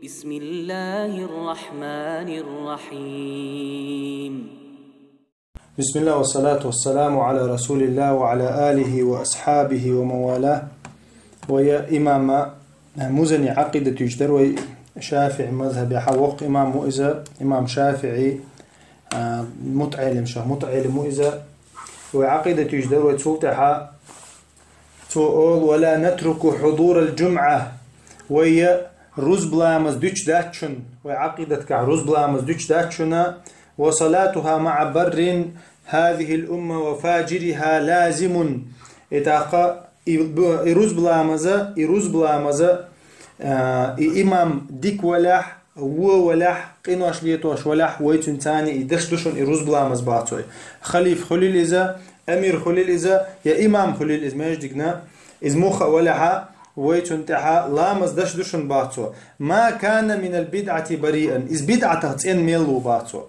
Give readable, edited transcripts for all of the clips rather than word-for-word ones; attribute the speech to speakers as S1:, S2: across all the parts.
S1: بسم الله الرحمن الرحيم.
S2: بسم الله والصلاة والسلام على رسول الله وعلى آله وأصحابه ومن والاه. ويا إمام مزني عقيدة يجدر شافعي مذهب حوق إمام مؤذى إمام شافعي متعلم متعلم مؤذى وعقيدة يجدر وتسلطها تقول ولا نترك حضور الجمعة ويا روز بلامز دوش داتشن وعقيدتك روز بلامز دوش داتشنا وصلاتها مع بر هذه الأمة وفاجرها لازم إتاقا إروز بلامز إمام ديك ولح ولح قنوش ليتوش ولح ويتن تاني إدش دشن إروز بلامز باتوي خليف خليل إذا أمير خليل إذا يا إمام خليل إذا ما يجدقنا إذ موخ ولها ويتنتحى لامز دش دشن باتو ما كان من البدعة بريئا إذ بدعة تين ميلو باتو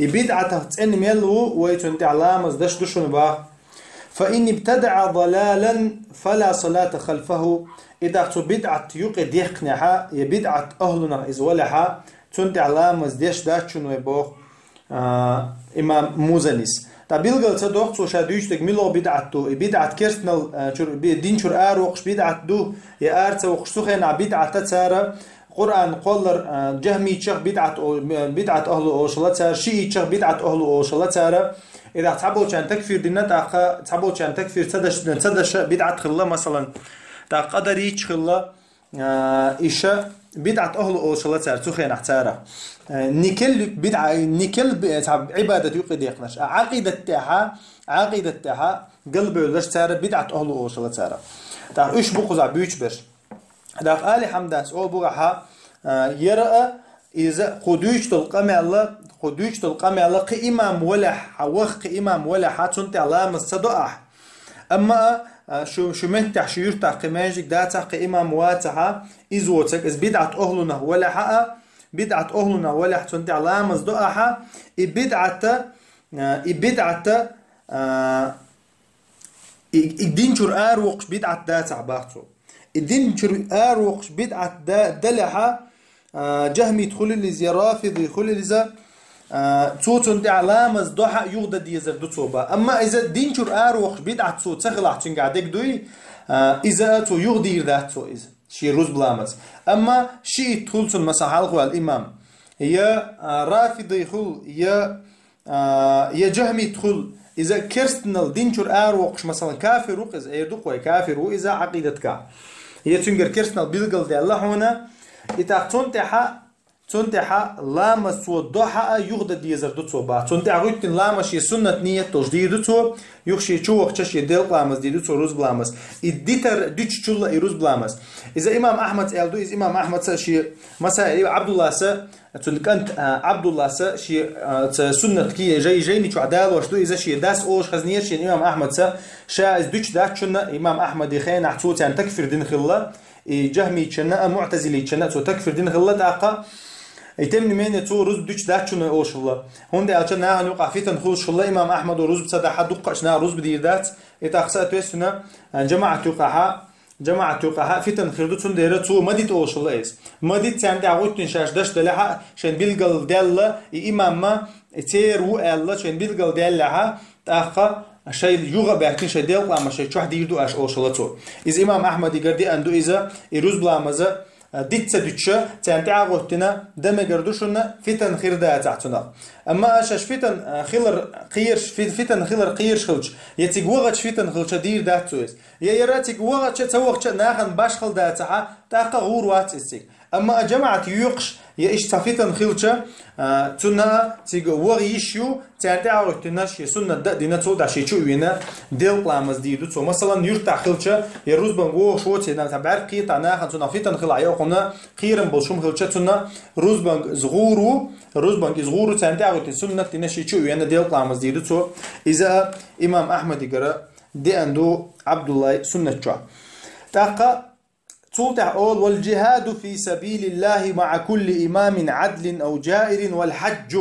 S2: بدعة تين ميلو ويتنتحى لامز دش دشن با فإن ابتدع ضلالا فلا صلاة خلفه إذا بدعة يقد يقنعها يبدعة أهلنا إذ ولها تنتحى لامز دش داشن ويبوخ إمام موزنيس تابيلغل صدق سو شادوشتك ميلو بدعتو بدعت كرسنال دين شر وقش بدعت دو يا ارت وقش سخنا بدعت تسارا قران قولر جهمي شخ بدعت اهل اوشلا تسار شيعي شخ بدعت اهل اوشلا تسارا اذا تحبوا كان تكفير ديننا تحبوا كان تكفير تدش بدعت خلا مثلا تا قدري خلا ايشا بدعت اهل اوشلا تسار سخنا تسارا نكل بدعة نكل عبادة يقد يقنش عقيدة تاعها قلبه ولش تارة بدعة أهل أوشلة تارة تاع إيش بقزع بيوش برش داخ آل حمداس أو بقها يرى إذا قدوش تلقمع الله قإمام ولح قإمام ولح تنتي الله مصدقه أما شو متح شو يرتع قماجك داتا قإمام واتها إزوتك إز بدعة أهلنا ولحها بدعة أهلنا ولا حتنتي على مصدقها بدعة الدين شر وقش بدعة داتع باعتو الدين شر وقش بدعة دلها جهمي تخلي لزي رافض يخلي لزي تنتي على مصدقها يغدد يزر دوتوبا أما إذا الدين شر وقش بدعة صوت تخلع تنقعدك دوي إذا تو يغدي يرداتو إذا شيء روز بلامز أما شيء تقولون مثلا حلقوا الإمام يا رافض يقول يا جهمي تقول إذا كرستنا الدين شر وقش مثلا كافر وقز أيردوق وكافر وإذا عقيدتك هي تنقر كرستنا بيلقل دي الله هنا إذا تنتحى لامس وضحى يغدد يزردوتو با تنتحى غيتن لامس سنة نية تجديدوتو يخشي شو وقتش يدل لامس ديدوتو روز بلامس الديتر ديتش تشولا يروز بلامس إذا إمام أحمد قالدو إذا إمام أحمد شي مثلا عبد الله تنكنت عبد الله شي سنة كي جاي نيتو عدال وشدو إذا شي داس أوش خزنية شي إمام أحمد شا إذ ديتش داكشنا إمام أحمد يخين عتوت يعني تكفر دين خلا جهمي كنا معتزلي كنا تكفر دين خلا داقة يتم من تو روز دوش داتشون اوش الله هون دي الچ نه نوقع فيتن خوش الله امام احمد وروز بصدا حد دقش نه روز بديردات اتاخسات وسنا جماعه توقعها فيتن خردتون ديره تو مديت اوش الله اس مديت عند عوتن شاش داش دلها شن بيلقل دل امام ما تير و الله شن بيلقل دلها تاخا شيء يوغا بيحكي شيء ديل ما شيء شو حد يردو اش اوش الله تو اذا امام احمد يقدي اندو اذا يروز بلامزه ديتس ديتشا تنتع غوتنا دم جردوشنا فتن خير ده تعتنا اما اشش فتن خير قيرش فتن خير قيرش خلش يتجوغت فتن خلش دير ده تويس يا يراتك وغت توغت ناخن باش خل ده تاع تاق غور وات اسك اما جماعه يقش يا ايش فتن خلش تنا تجوغ يشيو تنتع غوتنا شي سنه دينا تو شي شو وينا ديل لامز ديدو تو مثلا يرتع خلش يروز بنغو شوت تبع قيطع ناخن تنا فتن خلع قلنا خيرا بلشوم خلشتنا روزبانك زغورو تنتعو سنة تنشي شو يعني ديال قامز ديدو تو إذا إمام أحمد يقرأ دي عنده عبد الله سنة شو تاقا توتع أول والجهاد في سبيل الله مع كل إمام عدل أو جائر والحج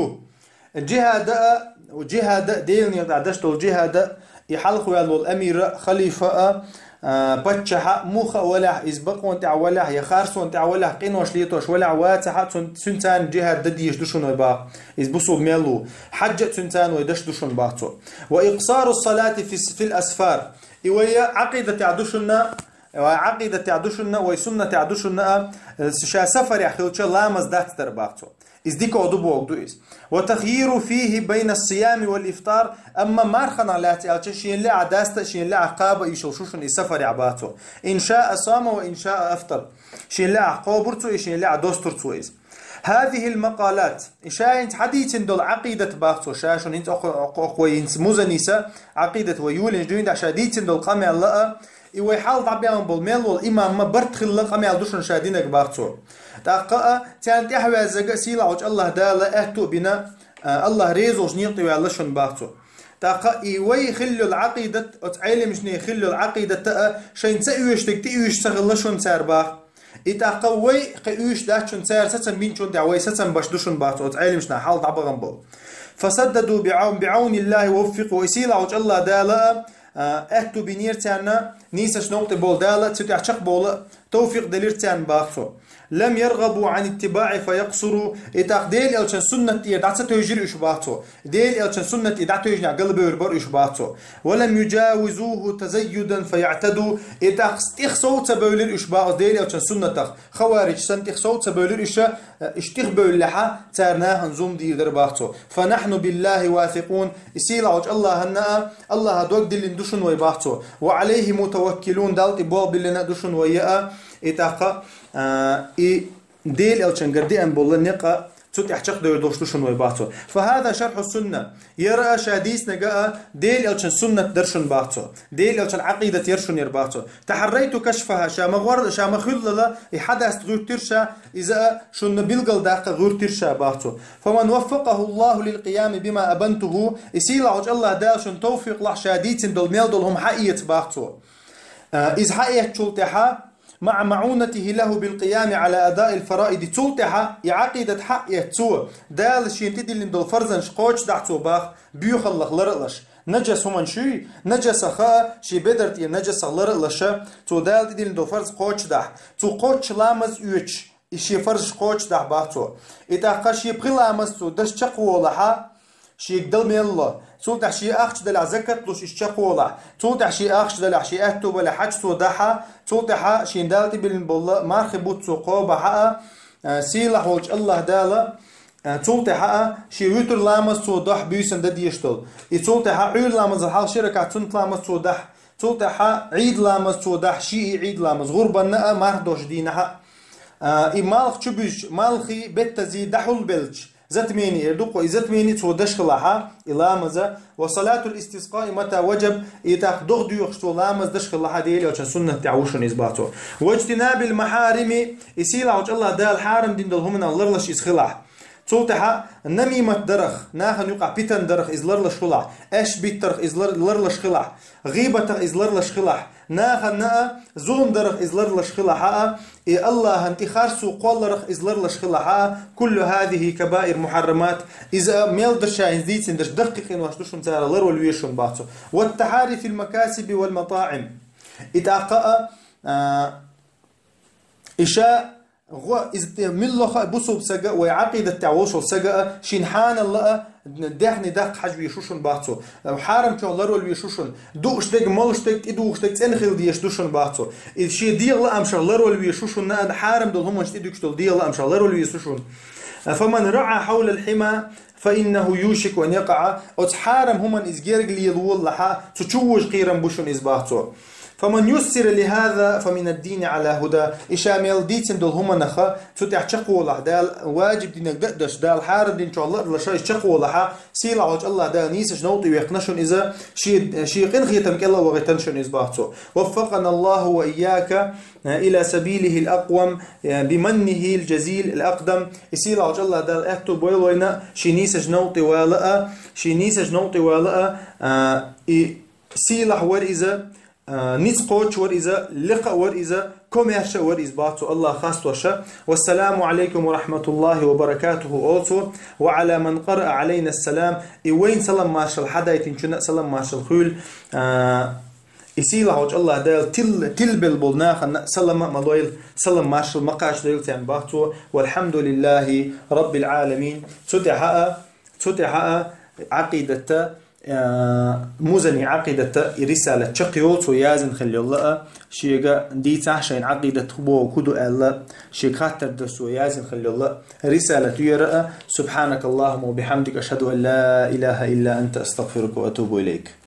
S2: الجهاد ديل يقدشتو الجهاد يحلقوا الأمير خليفة بتشها مخ ولا إزبقون تاع ولا يخارسون تاع ولا قينوش ليتوش ولا واتها سنتان جهة دديش دشون ويبا إزبصوا ميلو حجة سنتان ويدش دشون باعتو وإقصار الصلاة في الأسفار إويا عقيدة تعدشنا وعقيدة تعدشنا وسنة تعدشنا شا سفر يحيوش لامز دات ترباعتو إزديك عدوبو عدوئز وتخيير فيه بين الصيام والإفطار أما مارخنا لا تألتش شين لا عداسة شين لا عقابة يشوشوشن السفر عباتو إن شاء صام وإن شاء أفطر شين لا عقابرتو شين لا عدوسترتو إز هذه المقالات إشاء انت حديث دول عقيدة باقتو شاشون انت أخوي انت مزنيسة عقيدة ويولين جوين دا شاديث دول قامي الله إيوه حال طبيعهم بالميل والإمام ما برتخل الله قامي عدوشن شادينك باقتو تاقا تانت احوى زقا سيلا وج الله دالا اهتو بنا الله ريزوش نيطي وعلشن باقتو تاقا ايوي خلو العقيدة اتعيلي مشني خلو العقيدة تا شين تأيوش تكتئيوش تغلشن سار باق اتاقا وي قيوش داشن سار ستن بينشون دعوي ستن باشدوشن باقتو اتعيلي مشنا حال طبغن بو فسددوا بعون الله ووفقوا سيلا وج الله دالا اهتو بنيرتانا نيسش نوطي بول دالا تتو احشق بول توفيق دليرتان باقتو لم يرغبوا عن اتباع فيقصروا اتاق ديل الشن سنة يدعت تيجري اشباطو ديل الشن سنة يدعت يجني قلب يربر اشباطو ولم يجاوزوه تزيدا فيعتدوا اتاق استخصو تبولر اشباط ديل الشن سنة خوارج سنت اخصو تبولر اشتغبوا لها تارناها نزوم دي درباطو فنحن بالله واثقون يسيل عج الله هنا الله دوق دل ندشن ويباطو وعليه متوكلون دالت بول بلنا دشن ويا اتاق ديل الشن قردي ان بول نقا تut احشق دور دوشتوشن ويباتو فهذا شرح السنة يرى شاديس نجاء ديل الشن سنة درشن باتو ديل الشن عقيدة يرشن يرباتو تحريت كشفها شام غورد شام خللا يحدث غير ترشا إذا شن بيلقل داقة غير ترشا باتو فمن وفقه الله للقيام بما أبنته يسيل عج الله دالشن توفيق لح شاديت دول ميل دول هم حقية باتو إذ حقية شلتها مع معونته له بالقيام على أداء الفرائض تلتها يعقيدة حق يتسوى دال شين تدي دول فرزن شقوش دعتو باخ بيخلق لرقلش نجس هم شي نجس خاء شي بدرت نجس لرقلش تو دال تدي دول فرز قوش دح تو قوش لامز يوش شي فرز قوش دح باخو إتاقاش يبقي لامز تو دش تقوى لها شي قدل من الله تولد شي أخش دل عزكت لوش إشتقولا تولد شي أخش دل شي أهتو بلا حج صدحة تولد ح شي دالتي بالله مارخبوت سقوبة حق سيلح وج الله دالا تولد حق شي ويتر لامس صدح بيسن ددي يشتل تولد حق عيد لامس الحال شركة تنت لامس صدح تولد حق عيد لامس صدح شي عيد لامس غربة نأ ماردوش دينها مالخ تشبش مالخي بتزي دحول بلج زتميني يردوق زتميني تودش خلاها إلى مزة وصلاة الاستسقاء متى وجب يتاخدغ ديوخشتو لامز دش خلاها ديالي وشان سنة تعوشن إزباطو واجتناب المحارم يسيل عوج الله دال حارم دين دلهمنا اللرلش إسخلاح تولتها نميمة درخ ناخن يقع بيتن درخ إزلرلش خلاح أش بيترخ إزلرلش خلاح غيبة إزلرلش خلاح ناخن نأ ظلم درخ إزلرلش خلاح إي الله انت خارسو قول رخ إزلرلش خلاح كل هذه كبائر محرمات إذا ميل درشا إنزيت درش دقيقين واشتوشن تارا لر والويشن باتو والتحاري في المكاسب والمطاعم إتاقاء إشاء غو إذا ملخ بصوب سجا وعقيدة تعوشل سجا شنحان الله دحني دق حجبي شوشن باتو حارم شو الله رول بيشوشن دوش دق مالش دق إدوش دق تنخل ديش دوشن باتو إذا شيء ديال الله أمشى الله رول بيشوشن ناد حارم دول هم مش تدوش دول ديال الله أمشى الله رول بيشوشن فمن رعى حول الحمى فإنه يوشك أن يقع أتحارم هم إزجرج ليلول لها تشوج قيرم بوشن إزباتو فمن يسر لهذا فمن الدين على هدى إشامل ديتن دول هم نخا تتح تقوله دال واجب دينك دقدش دال حارب دين شاء الله لشاي تقولها سيل عوج الله دال نيسش نوطي ويقنشن إذا شي قنخ يتمك الله وغتنشن إزباطه وفقنا الله وإياك إلى سبيله الأقوم بمنه الجزيل الأقدم يسيل عوج الله دال أهتو بويلوينا شي نيسش نوطي والأ شي نيسش نوطي والأ سيلح ورئذا نسقوش ورئذا لقاء ورئذا كوميرش ورئذباتو الله خاص وشا والسلام عليكم ورحمة الله وبركاته أوتو وعلى من قرأ علينا السلام وين سلام مارشال حدا يتنشنا سلام مارشال خول يسيله وجه الله دايل تل بالبلناخ سلم مضيل سلم مارش المقاش دايل تان باهتو والحمد لله رب العالمين تتحقق عقيدة موزني عقيدة رسالة شقيوت ويازن خلي الله شيء دي تعشين عقيدة بو كدو الله شيء خاطر دس ويازن خلي الله رسالة يرى سبحانك اللهم وبحمدك أشهد أن لا إله إلا أنت أستغفرك وأتوب إليك.